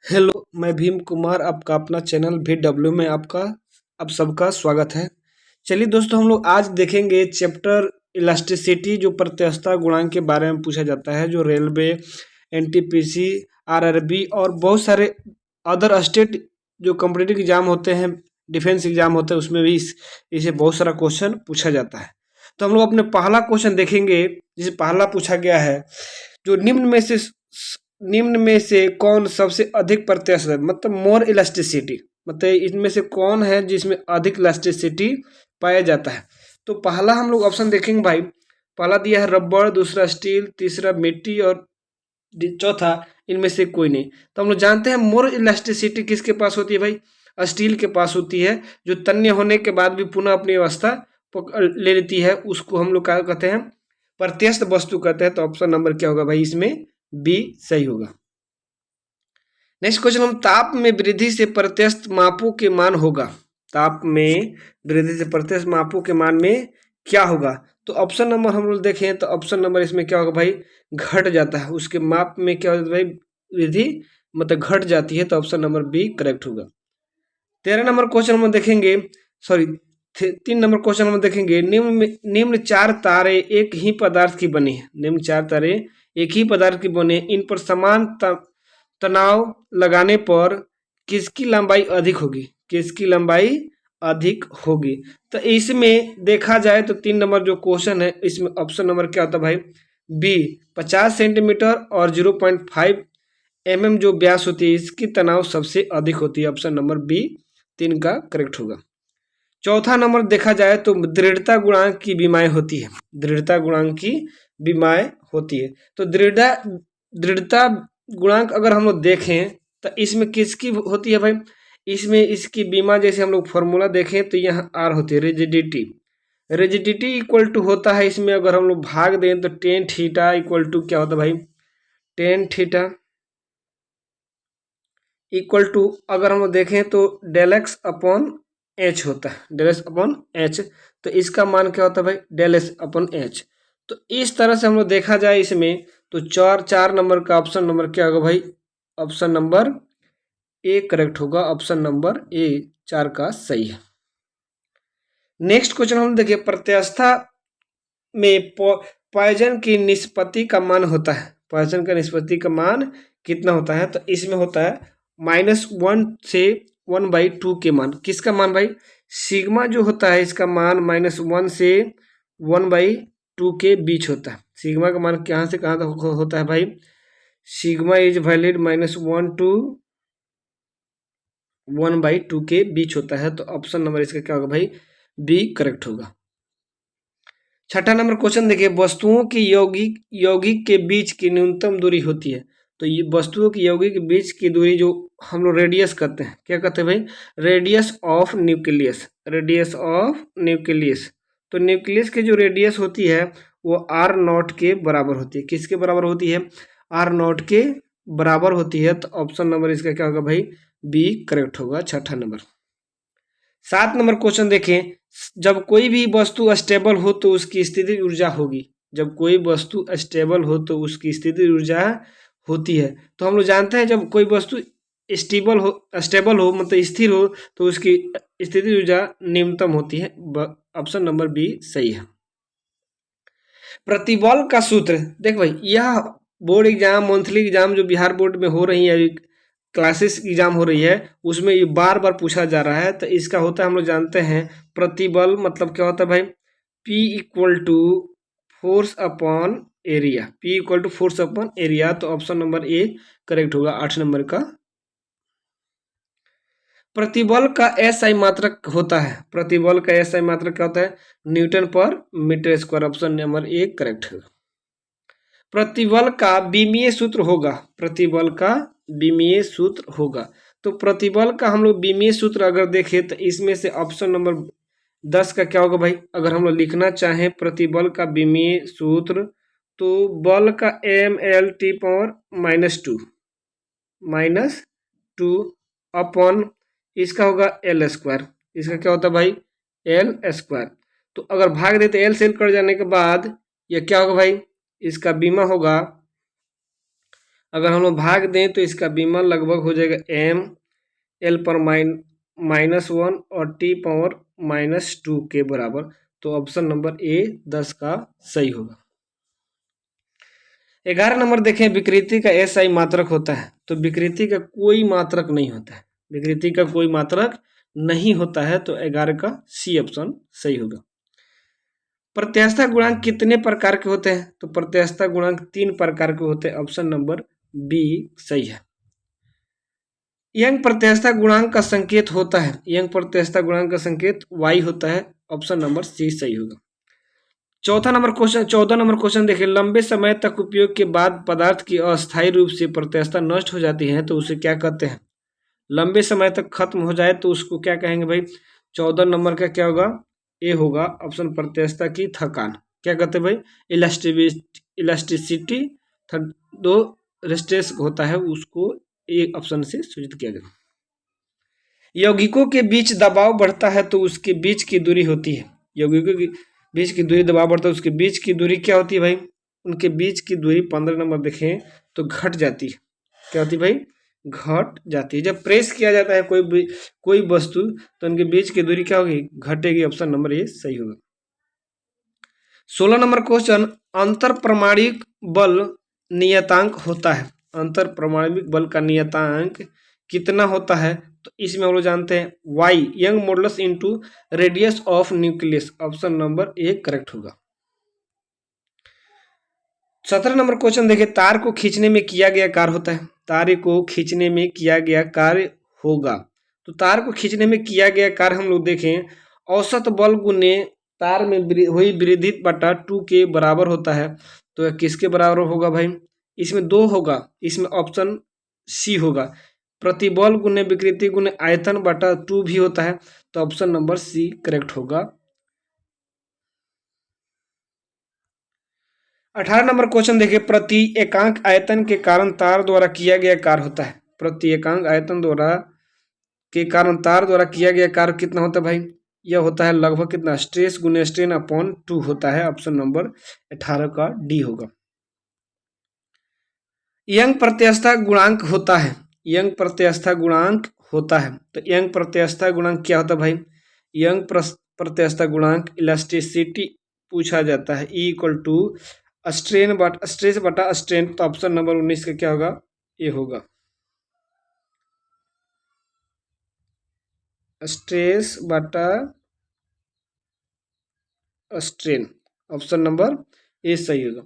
Hello, मैं भीम कुमार आपका अपना चैनल VW में आप सबका स्वागत है। चलिए दोस्तों, हम लोग आज देखेंगे चैप्टर इलास्टिसिटी, जो प्रत्यास्थता गुणांक के बारे में पूछा जाता है, जो रेलवे, एनटीपीसी, आरआरबी और बहुत सारे अदर स्टेट जो कॉम्पिटिटिव एग्जाम होते हैं, डिफेंस एग्जाम होते हैं, उसमें भी इसे बहुत सारा क्वेश्चन पूछा जाता है। तो हम लोग अपने पहला क्वेश्चन देखेंगे, जिसे पहला पूछा गया है, जो निम्न में से कौन सबसे अधिक प्रत्यास्थ है, मतलब मोर इलास्टिसिटी, मतलब इनमें से कौन है जिसमें अधिक इलास्टिसिटी पाया जाता है। तो पहला हम लोग ऑप्शन देखेंगे भाई। पहला दिया है रबड़, दूसरा स्टील, तीसरा मिट्टी और चौथा इनमें से कोई नहीं। तो हम लोग जानते हैं मोर इलास्टिसिटी किसके पास होती है भाई? स्टील के पास होती है, जो तन्य होने के बाद भी पुनः अपनी अवस्था ले लेती है। उसको हम लोग क्या कहते हैं? प्रत्यस्थ वस्तु कहते हैं। तो ऑप्शन नंबर क्या होगा भाई? इसमें बी सही होगा। नेक्स्ट क्वेश्चन, हम ताप में वृद्धि से प्रत्यस्थ मापों के मान होगा। ताप में वृद्धि से प्रत्यस्थ मापों के मान में क्या होगा? तो ऑप्शन नंबर हम लोग देखें तो ऑप्शन नंबर इसमें क्या होगा भाई? घट जाता है। उसके माप में क्या होता है भाई? वृद्धि मतलब घट जाती है। तो ऑप्शन नंबर बी करेक्ट होगा। 13 नंबर क्वेश्चन हम देखेंगे, सॉरी 3 नंबर क्वेश्चन हम देखेंगे। निम्न चार तारे एक ही पदार्थ की बनी है। निम्न चार तारे एक ही पदार्थ की बने, इन पर समान तनाव लगाने पर किसकी लंबाई अधिक होगी? किसकी लंबाई अधिक होगी? तो इसमें देखा जाए तो 3 नंबर जो क्वेश्चन है, इसमें ऑप्शन नंबर क्या होता है भाई? बी 50 सेंटीमीटर और 0.5 mm जो व्यास होती है, इसकी तनाव सबसे अधिक होती है। ऑप्शन नंबर बी 3 का करेक्ट होगा। चौथा नंबर देखा जाए तो दृढ़ता गुणांक की बीमाएं होती है। दृढ़ता गुणांक की बीमाएं होती है। तो दृढ़ता गुणांक अगर हम लोग देखें तो इसमें किसकी होती है भाई? इसमें इसकी बीमा, जैसे हम लोग फॉर्मूला देखें तो यहाँ आर होती है, रिजिडिटी। रिजिडिटी इक्वल टू होता है, इसमें अगर हम लोग भाग दें तो टेन थीटा इक्वल टू क्या होता है भाई? टेन थीटा इक्वल टू, अगर हम लोग देखें तो डेल एक्स अपॉन एच होता है। डेल एक्स अपॉन एच, तो इसका मान क्या होता है भाई? Del x upon h. तो इस तरह से हम लोग देखा जाए इसमें, तो चार नंबर का ऑप्शन नंबर क्या होगा भाई? ऑप्शन नंबर ए करेक्ट होगा। ऑप्शन नंबर ए 4 का सही है। नेक्स्ट क्वेश्चन हम देखिए, प्रत्यास्था में पॉइजन की निष्पत्ति का मान होता है। पॉइजन का निष्पत्ति का मान कितना होता है? तो इसमें होता है -1 से 1/2 के मान। किसका मान भाई? सिग्मा जो होता है, इसका मान -1 से 1/2 के बीच होता है। सिग्मा का मान कहाँ से कहाँ तक होता है भाई? सिग्मा इज वैलिड -1 to 1/2 के बीच होता है। तो ऑप्शन नंबर इसका क्या होगा भाई? बी करेक्ट होगा। छठा नंबर क्वेश्चन देखिए, वस्तुओं की यौगिक के बीच की न्यूनतम दूरी होती है। तो ये वस्तुओं की यौगिक के बीच की दूरी जो हम लोग रेडियस कहते हैं, क्या कहते हैं भाई? Radius of nucleus. Radius of nucleus. तो न्यूक्लियस की जो रेडियस होती है वो R0 के बराबर होती है। किसके बराबर होती है? R0 के बराबर होती है। तो ऑप्शन नंबर इसका क्या होगा भाई? बी करेक्ट होगा, छठा नंबर। 7 नंबर क्वेश्चन देखें, जब कोई भी वस्तु स्टेबल हो तो उसकी स्थिति ऊर्जा होगी। जब कोई वस्तु स्टेबल हो तो उसकी स्थिति ऊर्जा होती है। तो हम लोग जानते हैं, जब कोई वस्तु स्टेबल हो मतलब स्थिर हो, तो उसकी स्थिति ऊर्जा न्यूनतम होती है। ऑप्शन नंबर बी सही है। प्रतिबल का सूत्र देख भाई, यह बोर्ड एग्जाम, मंथली एग्जाम जो बिहार बोर्ड में हो रही है, क्लासेस एग्जाम हो रही है, उसमें ये बार बार पूछा जा रहा है। तो इसका होता है, हम लोग जानते हैं, प्रतिबल मतलब क्या होता है भाई? P equal to force upon area. P equal to force upon area. तो ऑप्शन नंबर ए करेक्ट होगा, 8 नंबर का। प्रतिबल का SI मात्रक होता है। प्रतिबल का SI मात्रक क्या होता है? Newton per metre square. Option number A correct होगा। प्रतिबल का विमीय सूत्र होगा। प्रतिबल का विमीय सूत्र होगा। तो प्रतिबल का हम लोग विमीय सूत्र अगर देखें तो इसमें से ऑप्शन नंबर 10 का क्या होगा भाई? अगर हम लोग लिखना चाहें प्रतिबल का विमीय सूत्र, तो बल का MLT पावर -2 अपॉन इसका होगा L स्क्वायर। इसका क्या होता है भाई? L square. तो अगर भाग देते L से L कट जाने के बाद यह क्या होगा भाई? इसका बीमा होगा अगर हम लोग भाग दें तो इसका बीमा लगभग हो जाएगा m l पर -1 और t पावर -2 के बराबर। तो ऑप्शन नंबर ए 10 का सही होगा। 11 नंबर देखें, विकृति का SI मात्रक होता है। तो विकृति का कोई मात्रक नहीं होता है, विकृति का कोई मात्रक नहीं होता है। तो 11 का सी ऑप्शन सही होगा। प्रत्यास्थता गुणांक कितने प्रकार के होते हैं? तो प्रत्यास्थता गुणांक 3 प्रकार के होते हैं। ऑप्शन नंबर बी सही है। यंग प्रत्यास्थता गुणांक का संकेत होता है, यंग प्रत्यास्थता गुणांक का संकेत y होता है। ऑप्शन नंबर सी सही होगा। 14 नंबर क्वेश्चन देखिए, लंबे समय तक उपयोग के बाद पदार्थ की अस्थायी रूप से प्रत्यास्थता नष्ट हो जाती है तो उसे क्या कहते हैं? लंबे समय तक खत्म हो जाए तो उसको क्या कहेंगे भाई? 14 नंबर का क्या होगा? ए होगा ऑप्शन, प्रत्यास्थता की थकान। क्या कहते हैं भाई? इलास्टिसिटी दो रेस्टेस होता है, उसको ए ऑप्शन से सूचित किया गया। यौगिकों के बीच दबाव बढ़ता है तो उसके बीच की दूरी होती है, यौगिकों के बीच की दूरी दबाव बढ़ता है उसके बीच की दूरी क्या होती है भाई? उनके बीच की दूरी 15 नंबर देखें तो घट जाती है। क्या होती है भाई? घट जाती है। जब प्रेस किया जाता है कोई वस्तु तो उनके बीच की दूरी क्या होगी? घटेगी। ऑप्शन नंबर ए सही होगा। 16 नंबर क्वेश्चन, अंतर परमाणिक बल नियतांक होता है, अंतर परमाणविक बल का नियतांक कितना होता है? तो इसमें हम लोग जानते हैं y, young modulus into radius of nucleus. Option number A correct होगा। 17 नंबर क्वेश्चन देखिए, तार को खींचने में किया गया कार्य होता है, तार को खींचने में किया गया कार्य होगा। तो तार को खींचने में किया गया कार्य हम लोग देखें, औसत बल गुने तार में हुई वृद्धि बटा 2 के बराबर होता है। तो किसके बराबर होगा भाई? इसमें 2 होगा, इसमें ऑप्शन सी होगा। प्रतिबल गुने विकृति गुने आयतन बटा 2 भी होता है। तो ऑप्शन नंबर सी करेक्ट होगा। 18 नंबर क्वेश्चन देखिए, प्रति एकांक आयतन के कारण तार द्वारा किया गया कार्य होता है, प्रति एकांक आयतन द्वारा के कारण तार द्वारा किया गया कार्य कितना होता है भाई? यह होता है लगभग कितना? स्ट्रेस गुने स्ट्रेन अपॉन 2 होता है। ऑप्शन नंबर 18 का डी होगा। यंग प्रत्यास्थता गुणांक होता है, यंग प्रत्यास्थता गुणांक होता है। तो यंग प्रत्यास्थता गुणांक क्या होता है भाई? यंग प्रत्यास्थता गुणांक इलास्टिसिटी पूछा जाता है, E इक्वल टू स्ट्रेस बटा स्ट्रेन। तो ऑप्शन नंबर 19 का क्या होगा? ये होगा स्ट्रेस बटा स्ट्रेन। ऑप्शन नंबर ए सही होगा।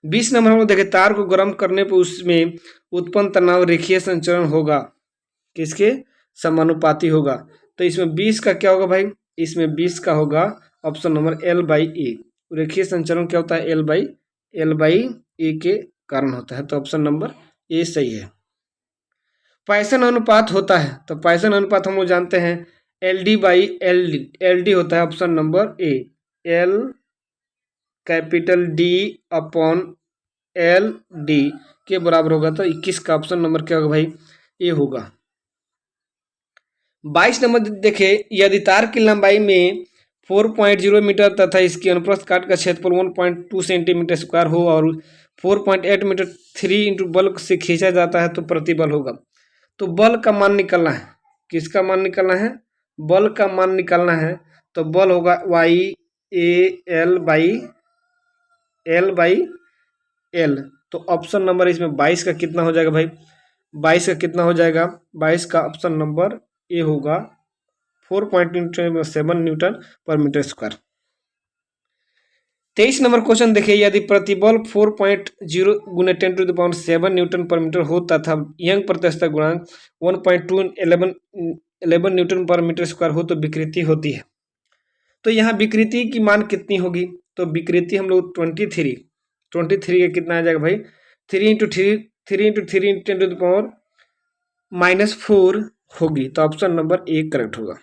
20 नंबर हम लोग देखें, तार को गर्म करने पर उसमें उत्पन्न तनाव रेखीय संचरण होगा, किसके समानुपाती होगा? तो इसमें 20 का क्या होगा भाई? इसमें 20 का होगा ऑप्शन नंबर एल बाई ए। रेखीय संचरण क्या होता है? एल बाई ए के कारण होता है। तो ऑप्शन नंबर ए सही है। पाइसन अनुपात होता है, तो पाइसन अनुपात हम लोग जानते हैं L D by L D होता है। ऑप्शन नंबर ए, L capital D upon L D के बराबर होगा। तो 21 का ऑप्शन नंबर क्या होगा भाई? ए होगा। 22 नंबर देखे, यदि तार की लंबाई में 4.0 मीटर तथा इसकी अनुप्रस्थ काट का क्षेत्रफल 1.2 सेंटीमीटर स्क्वायर हो और 4.8 मीटर 3 इंटू बल से खींचा जाता है तो प्रतिबल होगा। तो बल का मान निकालना है, किसका मान निकालना है? बल का मान निकालना है। तो बल होगा Y A L by L. तो ऑप्शन नंबर इसमें 22 का कितना हो जाएगा भाई? 22 का कितना हो जाएगा? 22 का ऑप्शन नंबर ए होगा 4.7 Newton per metre square. 23 number question देखिए, यदि प्रतिबल 4.0 गुने 10⁻7 न्यूटन पर मीटर हो तथा यंग प्रत्यास्थता गुणांक 1.211 न्यूटन पर मीटर स्क्वायर हो तो विकृति होती है। तो यहाँ विकृति की मान कितनी होगी? तो विकृति हम लोग 23 का कितना आ जाएगा भाई? 3 इंटू 10⁻⁻4 होगी। तो ऑप्शन नंबर ए करेक्ट होगा।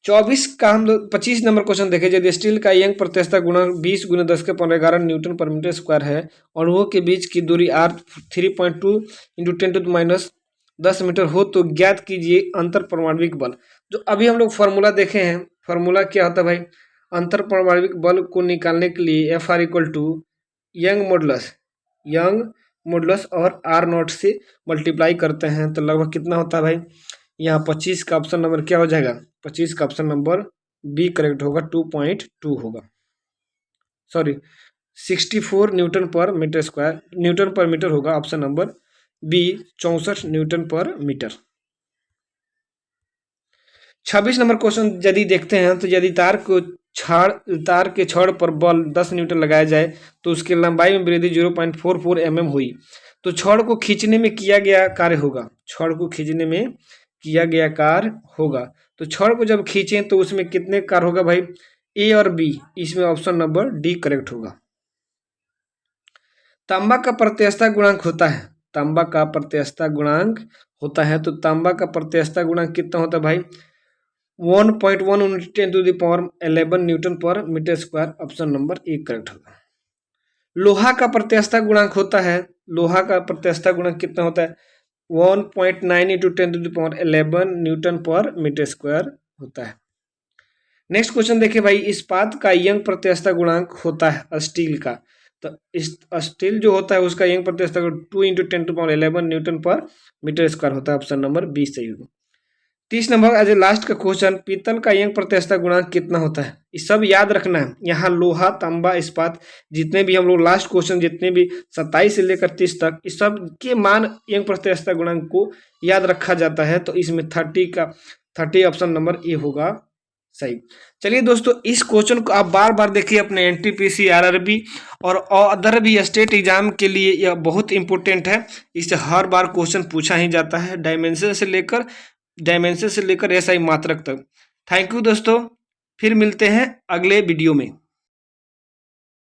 25 नंबर क्वेश्चन देखें, यदि स्टील का यंग प्रत्यास्थता गुणांक 20 गुने 10⁻11 न्यूटन पर मीटर स्क्वायर है और वो के बीच की दूरी r 3.2 इंटू 10⁻10 मीटर हो तो ज्ञात कीजिए अंतर परमाणविक बल। जो अभी हम लोग फॉर्मूला देखे हैं, फॉर्मूला क्या होता है भाई? अंतर परमाणविक बल को निकालने के लिए Fr equal to Young modulus और आर नॉट से मल्टीप्लाई करते हैं तो लगभग कितना होता है भाई, यहाँ 25 का ऑप्शन नंबर क्या हो जाएगा, 25 का ऑप्शन नंबर बी करेक्ट होगा, 2.2 होगा, sorry 64 Newton per metre square, Newton per metre होगा option number B, 64 Newton per metre. 26 number question यदि देखते हैं तो यदि तार के छड़ पर बल 10 न्यूटन लगाया जाए तो उसकी लंबाई में वृद्धि 0.44 mm हुई, तो छड़ को खींचने में किया गया कार्य होगा, छड़ को खींचने में किया गया कार्य होगा, तो छड़ को जब खींचें तो उसमें कितने कार्य होगा भाई, ए और बी, इसमें ऑप्शन नंबर डी करेक्ट होगा। तांबा का प्रत्यस्थता गुणांक होता है, तांबा का प्रत्यस्थता गुणांक होता है, तो तांबा का प्रत्यस्थता गुणांक कितना होता है भाई, 1.1 × 10⁻11 newton per metre square, option number A correct होगा। लोहा का प्रत्यस्थता गुणांक होता है, लोहा का प्रत्यस्थता गुणांक कितना होता है, 1.9 × 10⁻11 न्यूटन पर मीटर स्क्वायर होता है। नेक्स्ट क्वेश्चन देखिए भाई, इस्पात का यंग प्रत्यस्थता गुणांक होता है स्टील का, तो स्टील जो होता है उसका young प्रत्यस्थता 2 × 10⁻11 newton per metre square होता है, ऑप्शन नंबर बी सही होगा। 30 नंबर एज ए लास्ट का क्वेश्चन, पीतल का यंग प्रत्यस्थता गुणांक कितना होता है, ये सब याद रखना है, यहाँ लोहा तांबा इस्पात जितने भी हम लोग लास्ट क्वेश्चन जितने भी 27 से लेकर 30 तक इस सब के मान यंग प्रत्यस्थता गुणांक को याद रखा जाता है, तो इसमें 30 ऑप्शन नंबर ए होगा सही। चलिए दोस्तों, इस क्वेश्चन को आप बार बार देखिए अपने एनटीपीसी, आरआरबी और अदर भी स्टेट एग्जाम के लिए यह बहुत इंपॉर्टेंट है, इससे हर बार क्वेश्चन पूछा ही जाता है, डायमेंशन से लेकर एसआई मात्रक तक। थैंक यू दोस्तों, फिर मिलते हैं अगले वीडियो में।